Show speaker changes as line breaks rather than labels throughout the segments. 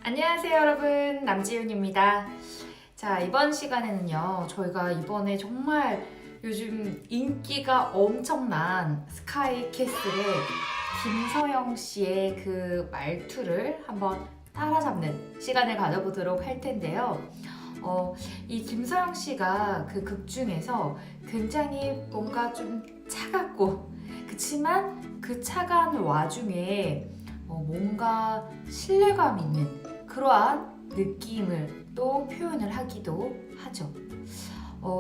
안녕하세요 여러분, 남지윤입니다. 자, 이번 시간에는요, 저희가 이번에 정말 요즘 인기가 엄청난 스카이캐슬의 김서영 씨의 그 말투를 한번 따라잡는 시간을 가져보도록 할 텐데요. 이 김서영 씨가 그 극 중에서 굉장히 뭔가 좀 차갑고, 그치만 그 차가운 와중에 뭔가 신뢰감 있는 그러한 느낌을 또 표현을 하기도 하죠.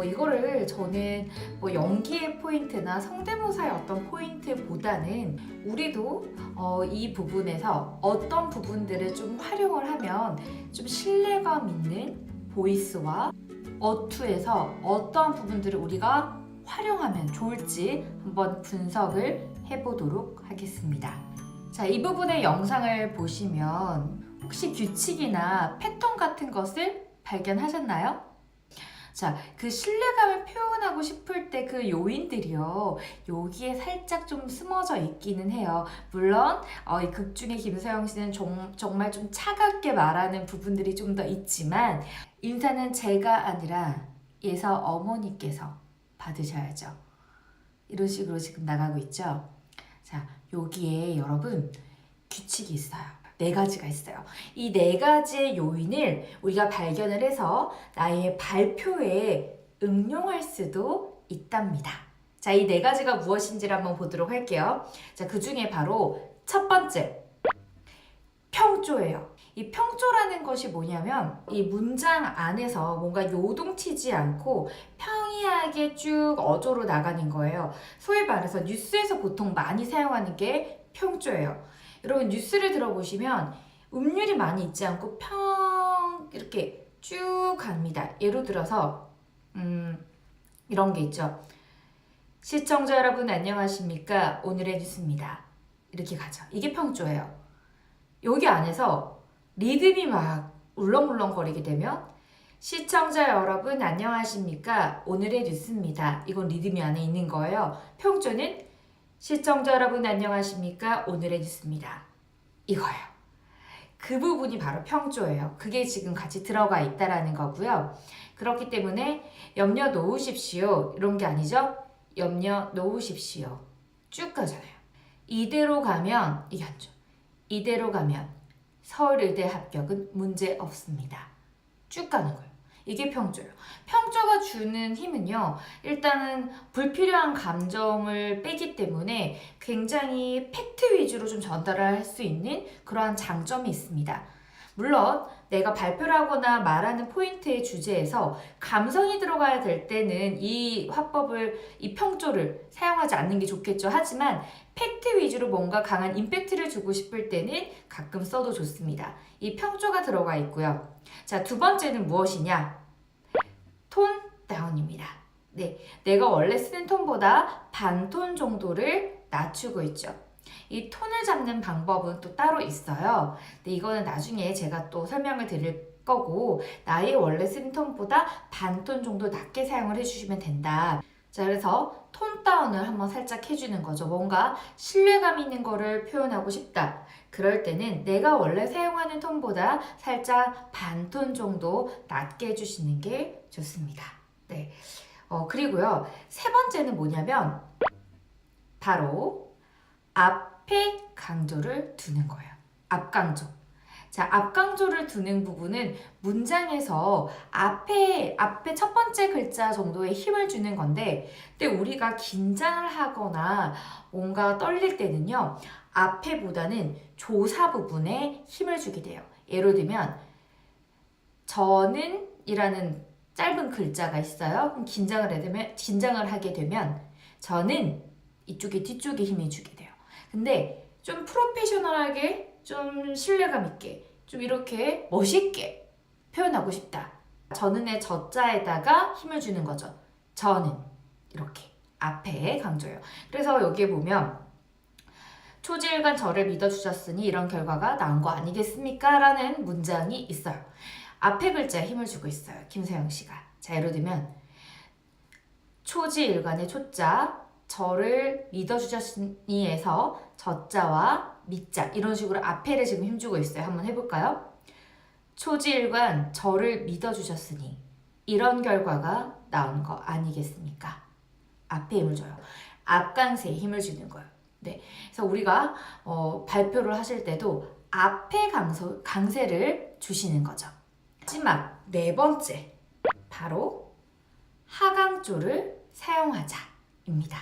이거를 저는 뭐 연기의 포인트나 성대모사의 어떤 포인트보다는 우리도 이 부분에서 어떤 부분들을 좀 활용을 하면 좀 신뢰감 있는 보이스와 어투에서 어떠한 부분들을 우리가 활용하면 좋을지 한번 분석을 해보도록 하겠습니다. 자, 이 부분의 영상을 보시면 혹시 규칙이나 패턴 같은 것을 발견하셨나요? 자, 그 신뢰감을 표현하고 싶을 때 그 요인들이요, 여기에 살짝 좀 숨어져 있기는 해요. 물론 이 극 중에 김서영 씨는 정말 좀 차갑게 말하는 부분들이 좀 더 있지만, 인사는 제가 아니라 예서 어머니께서 받으셔야죠. 이런 식으로 지금 나가고 있죠. 자, 여기에 여러분 규칙이 있어요. 4가지가 있어요. 이 4가지의 요인을 우리가 발견을 해서 나의 발표에 응용할 수도 있답니다. 자, 이 4가지가 무엇인지를 한번 보도록 할게요. 자, 그 중에 바로 첫 번째, 평조예요. 이 평조라는 것이 뭐냐면 이 문장 안에서 뭔가 요동치지 않고 평이하게 쭉 어조로 나가는 거예요. 소위 말해서 뉴스에서 보통 많이 사용하는 게 평조예요. 여러분 뉴스를 들어보시면 음률이 많이 있지 않고 평 이렇게 쭉 갑니다. 예로 들어서 이런 게 있죠. 시청자 여러분 안녕하십니까? 오늘의 뉴스입니다. 이렇게 가죠. 이게 평조예요. 여기 안에서 리듬이 막 울렁울렁거리게 되면 시청자 여러분 안녕하십니까? 오늘의 뉴스입니다. 이건 리듬이 안에 있는 거예요. 평조는 시청자 여러분 안녕하십니까? 오늘의 뉴스입니다. 이거예요. 그 부분이 바로 평조예요. 그게 지금 같이 들어가 있다라는 거고요. 그렇기 때문에 염려 놓으십시오. 이런 게 아니죠? 염려 놓으십시오. 쭉 가잖아요. 이대로 가면 이게 안 좋아. 이대로 가면 서울의대 합격은 문제 없습니다. 쭉 가는 거예요. 이게 평조예요. 평조가 주는 힘은요, 일단은 불필요한 감정을 빼기 때문에 굉장히 팩트 위주로 좀 전달을 할 수 있는 그러한 장점이 있습니다. 물론 내가 발표를 하거나 말하는 포인트의 주제에서 감성이 들어가야 될 때는 이 화법을, 이 평조를 사용하지 않는 게 좋겠죠. 하지만 팩트 위주로 뭔가 강한 임팩트를 주고 싶을 때는 가끔 써도 좋습니다. 이 평조가 들어가 있고요. 자, 두 번째는 무엇이냐? 톤 다운입니다. 네, 내가 원래 쓰는 톤보다 반톤 정도를 낮추고 있죠. 이 톤을 잡는 방법은 또 따로 있어요. 근데 이거는 나중에 제가 또 설명을 드릴 거고, 나의 원래 쓰는 톤보다 반톤 정도 낮게 사용을 해주시면 된다. 자, 그래서 톤 다운을 한번 살짝 해주는 거죠. 뭔가 신뢰감 있는 거를 표현하고 싶다. 그럴 때는 내가 원래 사용하는 톤보다 살짝 반톤 정도 낮게 해주시는 게 좋습니다. 네. 그리고요. 세 번째는 뭐냐면 바로 앞에 강조를 두는 거예요. 앞강조. 자, 앞강조를 두는 부분은 문장에서 앞에 첫 번째 글자 정도의 힘을 주는 건데, 근데 우리가 긴장을 하거나 뭔가 떨릴 때는요, 앞에보다는 조사 부분에 힘을 주게 돼요. 예를 들면, 저는 이라는 짧은 글자가 있어요. 그럼 긴장을 하게 되면, 저는 이쪽에 뒤쪽에 힘이 주게 돼요. 근데 좀 프로페셔널하게 좀 신뢰감 있게 좀 이렇게 멋있게 표현하고 싶다. 저는의 저자에다가 힘을 주는 거죠. 저는 이렇게 앞에 강조해요. 그래서 여기에 보면 초지일관 저를 믿어주셨으니 이런 결과가 나온 거 아니겠습니까? 라는 문장이 있어요. 앞에 글자에 힘을 주고 있어요. 김서영 씨가. 자, 예를 들면 초지일관의 초자, 저를 믿어주셨으니에서 저자와 밑자 이런 식으로 앞에를 지금 힘주고 있어요. 한번 해볼까요? 초지일관 저를 믿어주셨으니 이런 결과가 나온 거 아니겠습니까? 앞에 힘을 줘요. 앞강세에 힘을 주는 거예요. 네, 그래서 우리가 발표를 하실 때도 앞에 강세를 주시는 거죠. 마지막 네 번째, 바로 하강조를 사용하자입니다.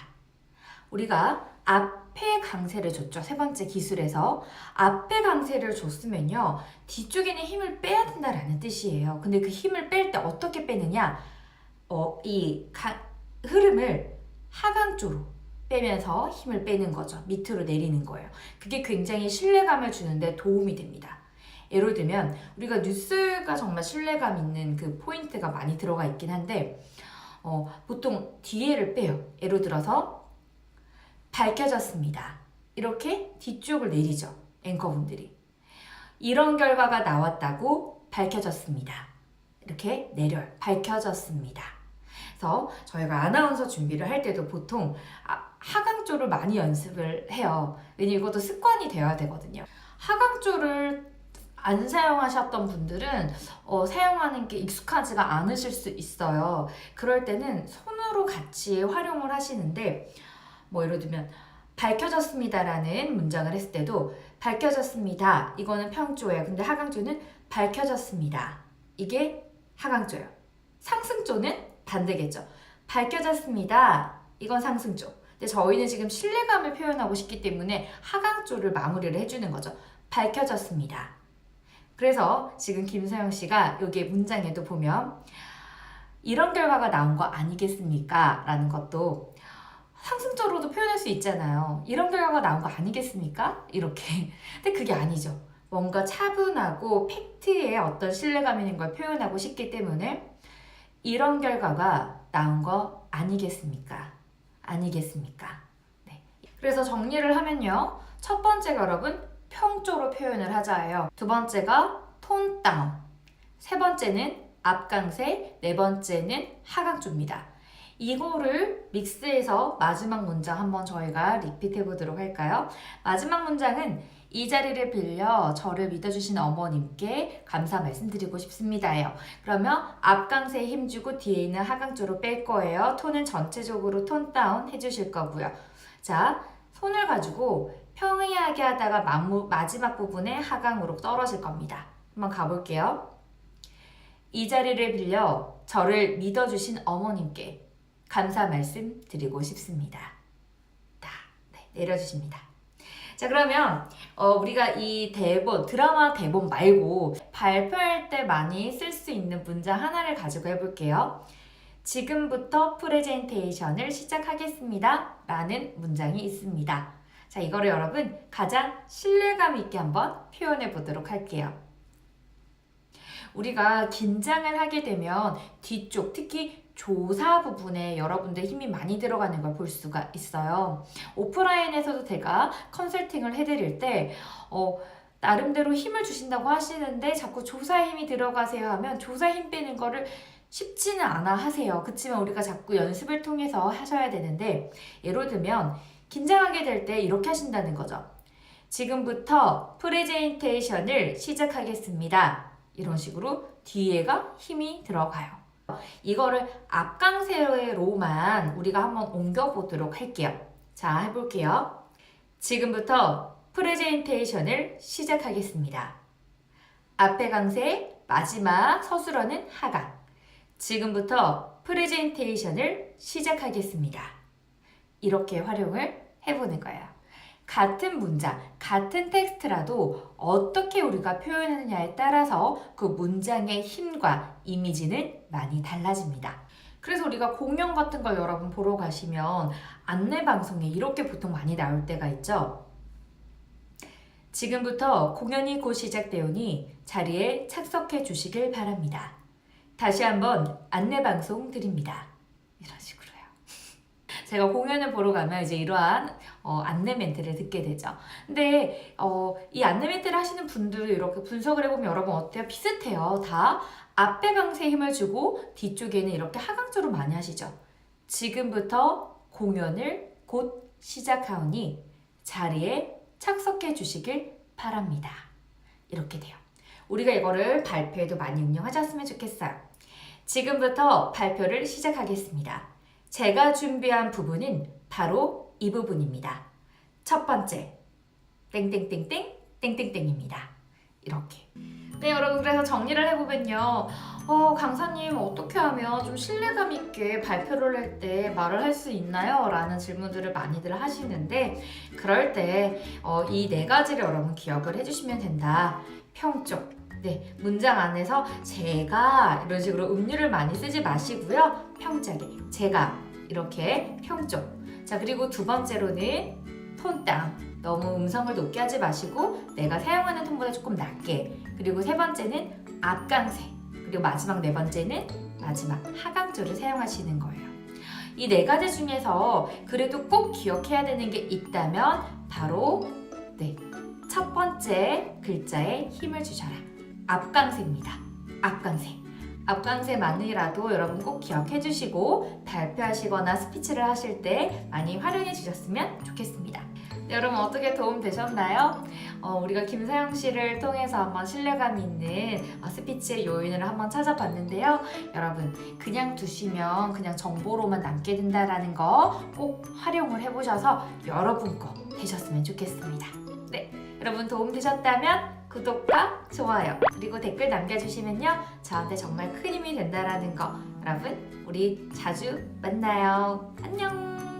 우리가 앞에 강세를 줬죠. 세 번째 기술에서 앞에 강세를 줬으면요, 뒤쪽에는 힘을 빼야 된다라는 뜻이에요. 근데 그 힘을 뺄 때 어떻게 빼느냐? 흐름을 하강조로 빼면서 힘을 빼는 거죠. 밑으로 내리는 거예요. 그게 굉장히 신뢰감을 주는데 도움이 됩니다. 예를 들면 우리가 뉴스가 정말 신뢰감 있는 그 포인트가 많이 들어가 있긴 한데 보통 뒤에를 빼요. 예를 들어서 밝혀졌습니다. 이렇게 뒤쪽을 내리죠. 앵커분들이. 이런 결과가 나왔다고 밝혀졌습니다. 이렇게 내려요. 밝혀졌습니다. 그래서 저희가 아나운서 준비를 할 때도 보통 하강조를 많이 연습을 해요. 왜냐면 이것도 습관이 되어야 되거든요. 하강조를 안 사용하셨던 분들은 사용하는 게 익숙하지가 않으실 수 있어요. 그럴 때는 손으로 같이 활용을 하시는데 예를 들면 밝혀졌습니다라는 문장을 했을 때도 밝혀졌습니다. 이거는 평조예요. 근데 하강조는 밝혀졌습니다. 이게 하강조예요. 상승조는 반대겠죠. 밝혀졌습니다. 이건 상승조. 근데 저희는 지금 신뢰감을 표현하고 싶기 때문에 하강조를 마무리를 해주는 거죠. 밝혀졌습니다. 그래서 지금 김서영 씨가 여기 문장에도 보면 이런 결과가 나온 거 아니겠습니까? 라는 것도 상승조로도 표현할 수 있잖아요. 이런 결과가 나온 거 아니겠습니까? 이렇게. 근데 그게 아니죠. 뭔가 차분하고 팩트에 어떤 신뢰감 있는 걸 표현하고 싶기 때문에 이런 결과가 나온 거 아니겠습니까? 아니겠습니까? 네. 그래서 정리를 하면요. 첫 번째가 여러분 평조로 표현을 하자예요. 두 번째가 톤 다운. 세 번째는 앞강세. 네 번째는 하강조입니다. 이거를 믹스해서 마지막 문장 한번 저희가 리핏해 보도록 할까요? 마지막 문장은 이 자리를 빌려 저를 믿어주신 어머님께 감사 말씀드리고 싶습니다예요. 그러면 앞강세에 힘주고 뒤에 있는 하강조로 뺄 거예요. 톤은 전체적으로 톤 다운 해주실 거고요. 자, 손을 가지고 평이하게 하다가 마지막 부분에 하강으로 떨어질 겁니다. 한번 가볼게요. 이 자리를 빌려 저를 믿어주신 어머님께 감사 말씀 드리고 싶습니다. 네, 내려주십니다. 자, 그러면 우리가 이 드라마 대본 말고 발표할 때 많이 쓸 수 있는 문장 하나를 가지고 해볼게요. 지금부터 프레젠테이션을 시작하겠습니다. 라는 문장이 있습니다. 자, 이거를 여러분 가장 신뢰감 있게 한번 표현해 보도록 할게요. 우리가 긴장을 하게 되면 뒤쪽, 특히 조사 부분에 여러분들 힘이 많이 들어가는 걸 볼 수가 있어요. 오프라인에서도 제가 컨설팅을 해드릴 때 나름대로 힘을 주신다고 하시는데 자꾸 조사에 힘이 들어가세요 하면 조사 힘 빼는 거를 쉽지는 않아 하세요. 그렇지만 우리가 자꾸 연습을 통해서 하셔야 되는데 예를 들면 긴장하게 될 때 이렇게 하신다는 거죠. 지금부터 프레젠테이션을 시작하겠습니다. 이런 식으로 뒤에가 힘이 들어가요. 이거를 앞강세로만 우리가 한번 옮겨보도록 할게요. 자, 해볼게요. 지금부터 프레젠테이션을 시작하겠습니다. 앞에 강세, 마지막 서술어는 하강. 지금부터 프레젠테이션을 시작하겠습니다. 이렇게 활용을 해보는 거예요. 같은 문장, 같은 텍스트라도 어떻게 우리가 표현하느냐에 따라서 그 문장의 힘과 이미지는 많이 달라집니다. 그래서 우리가 공연 같은 걸 여러분 보러 가시면 안내 방송에 이렇게 보통 많이 나올 때가 있죠. 지금부터 공연이 곧 시작되오니 자리에 착석해 주시길 바랍니다. 다시 한번 안내 방송 드립니다. 이런 식으로요. 제가 공연을 보러 가면 이제 이러한 안내 멘트를 듣게 되죠. 근데 이 안내 멘트를 하시는 분들 이렇게 분석을 해보면 여러분 어때요? 비슷해요. 다 앞에 강세에 힘을 주고 뒤쪽에는 이렇게 하강조로 많이 하시죠. 지금부터 공연을 곧 시작하오니 자리에 착석해 주시길 바랍니다. 이렇게 돼요. 우리가 이거를 발표에도 많이 응용하셨으면 좋겠어요. 지금부터 발표를 시작하겠습니다. 제가 준비한 부분은 바로 이 부분입니다. 첫 번째, 땡땡땡땡 땡땡땡입니다. 이렇게. 네, 여러분, 그래서 정리를 해보면요. 강사님, 어떻게 하면 좀 신뢰감 있게 발표를 할 때 말을 할 수 있나요? 라는 질문들을 많이들 하시는데, 그럴 때 이 네 가지를 여러분 기억을 해주시면 된다. 평쪽. 네, 문장 안에서 제가 이런 식으로 음률을 많이 쓰지 마시고요. 평짝에 제가 이렇게 평쪽. 자, 그리고 두 번째로는 톤다운. 너무 음성을 높게 하지 마시고 내가 사용하는 톤보다 조금 낮게. 그리고 세 번째는 앞강세. 그리고 마지막 네 번째는 마지막 하강조를 사용하시는 거예요. 이 네 가지 중에서 그래도 꼭 기억해야 되는 게 있다면 바로 첫 번째 글자에 힘을 주셔라. 앞강세입니다. 앞강세. 앞강세만이라도 여러분 꼭 기억해 주시고 발표하시거나 스피치를 하실 때 많이 활용해 주셨으면 좋겠습니다. 네, 여러분 어떻게 도움 되셨나요? 우리가 김사영 씨를 통해서 한번 신뢰감 있는 스피치의 요인을 한번 찾아봤는데요. 여러분 그냥 두시면 그냥 정보로만 남게 된다라는 거 꼭 활용을 해보셔서 여러분 거 되셨으면 좋겠습니다. 네, 여러분 도움 되셨다면 구독과 좋아요 그리고 댓글 남겨주시면요 저한테 정말 큰 힘이 된다라는 거 여러분 우리 자주 만나요. 안녕.